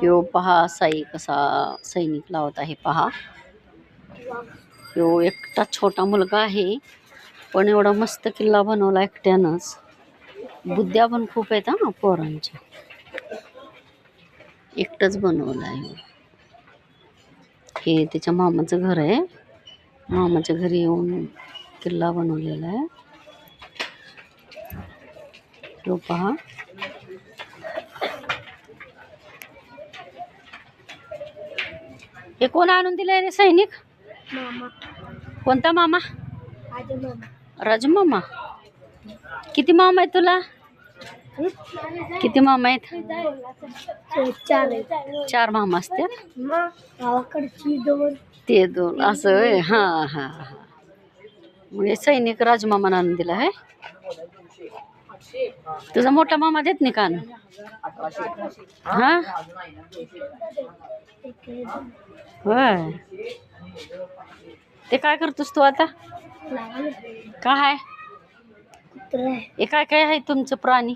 यो पहा साई कसा सैनिक लावत आहे पहा. यो एकटा छोटा मुलगा आहे पण एवढा मस्त किल्ला बनवला एकट्यानंच. बुद्ध्या पण खूप आहेत हा पोरांच्या. एकटंच बनवलं आहे. हे त्याच्या मामाचं घर आहे. मामाच्या घरी येऊन किल्ला बनवलेला आहे. तो पहा. हे कोण आणून दिलंय रे सैनिक? मामा. कोणता मामा? राजमामा. राजमामा. किती मामा आहेत तुला? किती मामा आहेत? 4 4 मामा असतात. गावाकडची 2. ते 2 असं होय. हा हा हा. म्हणजे सैनिक राजमामा आणून दिला आहे. तुझा मोठा मामा देत नाही का आणून? हा होय. ते काय करतोस तू आता? काय कुत्रा आहे. हे काय काय आहे तुमचं प्राणी?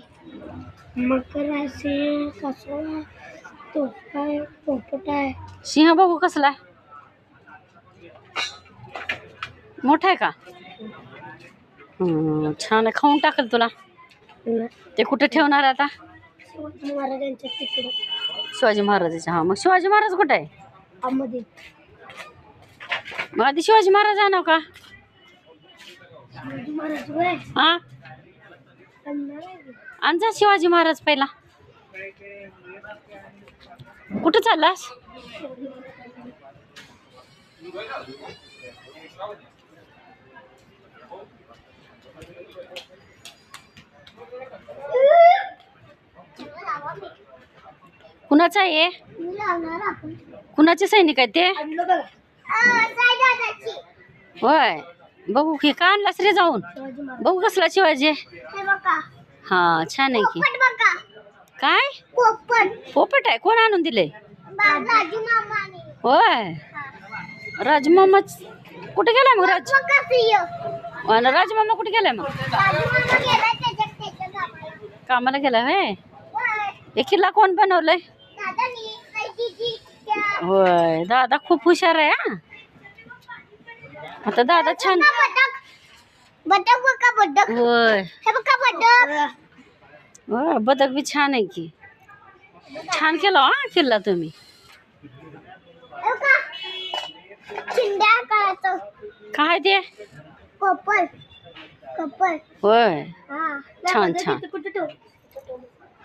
मकर आहे, कासव, तोफा आहे, पोपट आहे. सिंह बघू कसला आहे? मोठा आहे का? छान आहे. खाऊन टाकल तुला. ते कुठे ठेवणार आता? महाराजांच्या तिकडे. शिवाजी महाराजाच्या. हा मग शिवाजी महाराज कुठे आहे? आमध्ये. मग आधी शिवाजी महाराज आणव का? शिवाजी महाराज होय. हा आणजा शिवाजी महाराज पहिला. कुठं चाललास? कुणाचा आहे? कुणाचे सैनिक आहे ते? होय. बघू की का आणलास रे जाऊन? बघू कसला शिवाजी. हा छान आहे की. काय पोपट आहे? कोण आणून दिले? होय. राजमामा कुठे गेलाय मग? राजमामा कुठे गेलाय मग? कामाला गेलाय होय. हे किल्ला कोण बनवलंय? होय. दादा खूप हुशार आहे हा. आता दादा छान. होय. होय बदक बी छान आहे की. छान केला हा किल्ला तुम्ही. काय ते? कपल. होय छान छान.